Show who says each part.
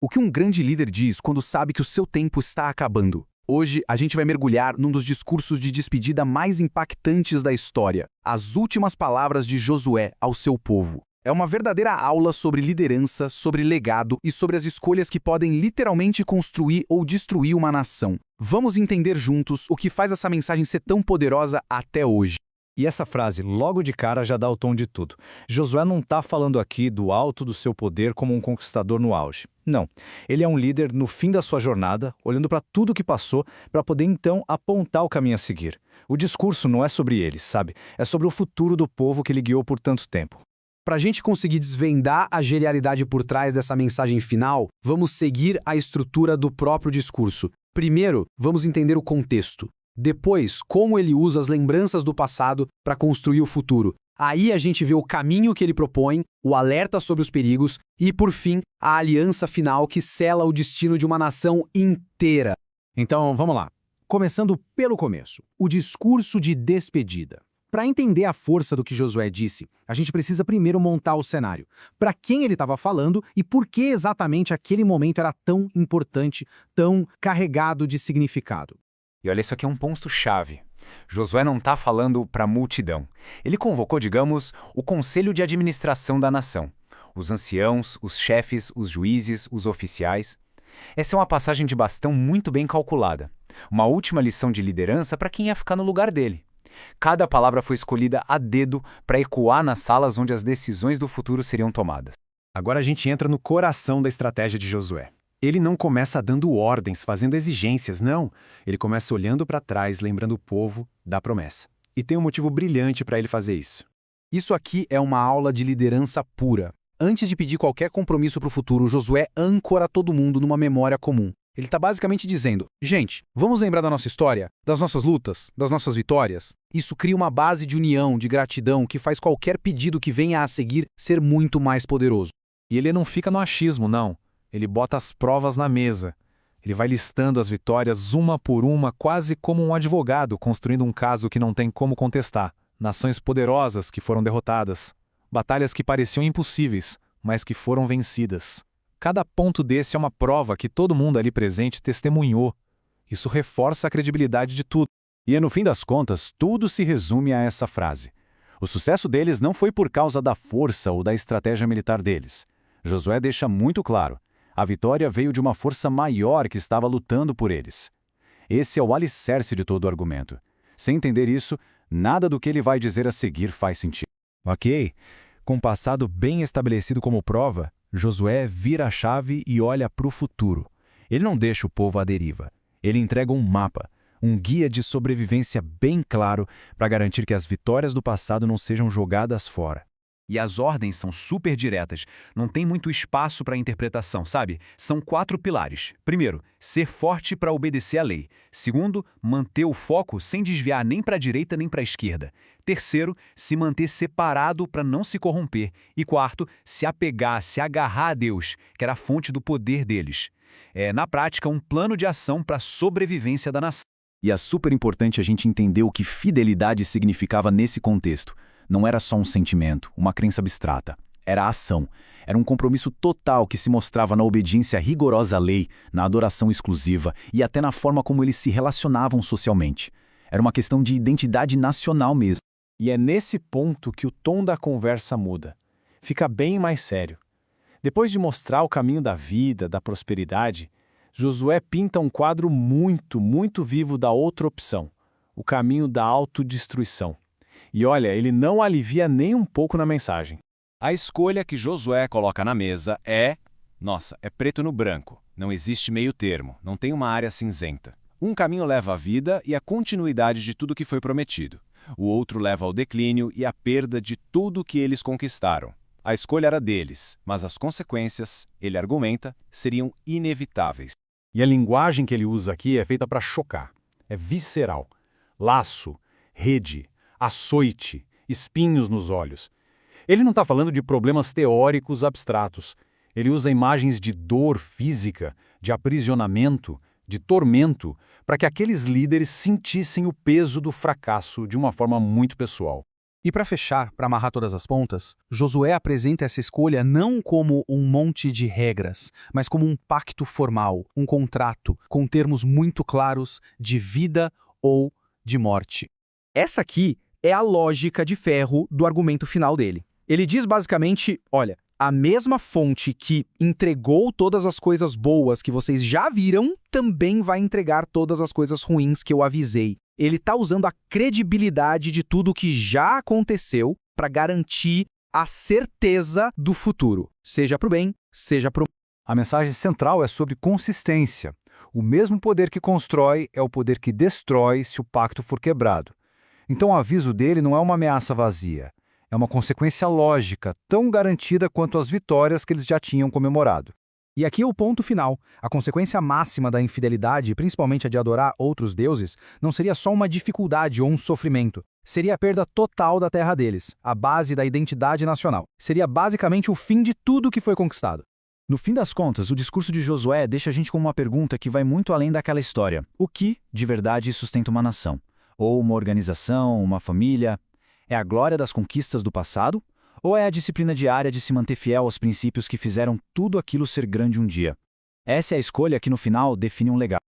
Speaker 1: O que um grande líder diz quando sabe que o seu tempo está acabando? Hoje, a gente vai mergulhar num dos discursos de despedida mais impactantes da história, as últimas palavras de Josué ao seu povo. É uma verdadeira aula sobre liderança, sobre legado e sobre as escolhas que podem literalmente construir ou destruir uma nação. Vamos entender juntos o que faz essa mensagem ser tão poderosa até hoje.
Speaker 2: E essa frase, logo de cara, já dá o tom de tudo. Josué não está falando aqui do alto do seu poder como um conquistador no auge. Não. Ele é um líder no fim da sua jornada, olhando para tudo o que passou, para poder então apontar o caminho a seguir. O discurso não é sobre ele, sabe? É sobre o futuro do povo que ele guiou por tanto tempo.
Speaker 1: Para a gente conseguir desvendar a genialidade por trás dessa mensagem final, vamos seguir a estrutura do próprio discurso. Primeiro, vamos entender o contexto. Depois, como ele usa as lembranças do passado para construir o futuro. Aí a gente vê o caminho que ele propõe, o alerta sobre os perigos e, por fim, a aliança final que sela o destino de uma nação inteira.
Speaker 3: Então, vamos lá. Começando pelo começo, o discurso de despedida. Para entender a força do que Josué disse, a gente precisa primeiro montar o cenário. Para quem ele estava falando e por que exatamente aquele momento era tão importante, tão carregado de significado.
Speaker 4: E olha, isso aqui é um ponto-chave. Josué não está falando para a multidão. Ele convocou, digamos, o conselho de administração da nação. Os anciãos, os chefes, os juízes, os oficiais. Essa é uma passagem de bastão muito bem calculada. Uma última lição de liderança para quem ia ficar no lugar dele. Cada palavra foi escolhida a dedo para ecoar nas salas onde as decisões do futuro seriam tomadas.
Speaker 3: Agora a gente entra no coração da estratégia de Josué. Ele não começa dando ordens, fazendo exigências, não. Ele começa olhando para trás, lembrando o povo da promessa. E tem um motivo brilhante para ele fazer isso.
Speaker 1: Isso aqui é uma aula de liderança pura. Antes de pedir qualquer compromisso para o futuro, Josué âncora todo mundo numa memória comum. Ele está basicamente dizendo, gente, vamos lembrar da nossa história, das nossas lutas, das nossas vitórias? Isso cria uma base de união, de gratidão, que faz qualquer pedido que venha a seguir ser muito mais poderoso.
Speaker 2: E ele não fica no achismo, não. Ele bota as provas na mesa. Ele vai listando as vitórias uma por uma, quase como um advogado construindo um caso que não tem como contestar. Nações poderosas que foram derrotadas. Batalhas que pareciam impossíveis, mas que foram vencidas. Cada ponto desse é uma prova que todo mundo ali presente testemunhou. Isso reforça a credibilidade de tudo. E no fim das contas, tudo se resume a essa frase. O sucesso deles não foi por causa da força ou da estratégia militar deles. Josué deixa muito claro. A vitória veio de uma força maior que estava lutando por eles. Esse é o alicerce de todo o argumento. Sem entender isso, nada do que ele vai dizer a seguir faz sentido.
Speaker 3: Ok, com o passado bem estabelecido como prova, Josué vira a chave e olha para o futuro. Ele não deixa o povo à deriva. Ele entrega um mapa, um guia de sobrevivência bem claro para garantir que as vitórias do passado não sejam jogadas fora.
Speaker 5: E as ordens são super diretas, não tem muito espaço para interpretação, sabe? São 4 pilares. Primeiro, ser forte para obedecer à lei. Segundo, manter o foco sem desviar nem para a direita nem para a esquerda. Terceiro, se manter separado para não se corromper. E quarto, se apegar, se agarrar a Deus, que era a fonte do poder deles. É, na prática, um plano de ação para a sobrevivência da nação.
Speaker 1: E é super importante a gente entender o que fidelidade significava nesse contexto. Não era só um sentimento, uma crença abstrata. Era ação. Era um compromisso total que se mostrava na obediência rigorosa à lei, na adoração exclusiva e até na forma como eles se relacionavam socialmente. Era uma questão de identidade nacional mesmo.
Speaker 2: E é nesse ponto que o tom da conversa muda. Fica bem mais sério. Depois de mostrar o caminho da vida, da prosperidade, Josué pinta um quadro muito vivo da outra opção, o caminho da autodestruição. E olha, ele não alivia nem um pouco na mensagem.
Speaker 5: A escolha que Josué coloca na mesa é preto no branco. Não existe meio termo, não tem uma área cinzenta. Um caminho leva à vida e à continuidade de tudo que foi prometido. O outro leva ao declínio e à perda de tudo que eles conquistaram. A escolha era deles, mas as consequências, ele argumenta, seriam inevitáveis.
Speaker 3: E a linguagem que ele usa aqui é feita para chocar. É visceral. Laço, rede, açoite, espinhos nos olhos. Ele não está falando de problemas teóricos abstratos. Ele usa imagens de dor física, de aprisionamento, de tormento, para que aqueles líderes sentissem o peso do fracasso de uma forma muito pessoal.
Speaker 1: E para fechar, para amarrar todas as pontas, Josué apresenta essa escolha não como um monte de regras, mas como um pacto formal, um contrato, com termos muito claros de vida ou de morte.
Speaker 6: Essa aqui é a lógica de ferro do argumento final dele. Ele diz basicamente, olha, a mesma fonte que entregou todas as coisas boas que vocês já viram, também vai entregar todas as coisas ruins que eu avisei. Ele está usando a credibilidade de tudo que já aconteceu para garantir a certeza do futuro, seja para o bem, seja para o mal.
Speaker 3: A mensagem central é sobre consistência. O mesmo poder que constrói é o poder que destrói se o pacto for quebrado. Então o aviso dele não é uma ameaça vazia. É uma consequência lógica, tão garantida quanto as vitórias que eles já tinham comemorado.
Speaker 6: E aqui é o ponto final. A consequência máxima da infidelidade, principalmente a de adorar outros deuses, não seria só uma dificuldade ou um sofrimento. Seria a perda total da terra deles, a base da identidade nacional. Seria basicamente o fim de tudo que foi conquistado.
Speaker 5: No fim das contas, o discurso de Josué deixa a gente com uma pergunta que vai muito além daquela história. O que, de verdade, sustenta uma nação? Ou uma organização, uma família? É a glória das conquistas do passado? Ou é a disciplina diária de se manter fiel aos princípios que fizeram tudo aquilo ser grande um dia? Essa é a escolha que, no final, define um legado.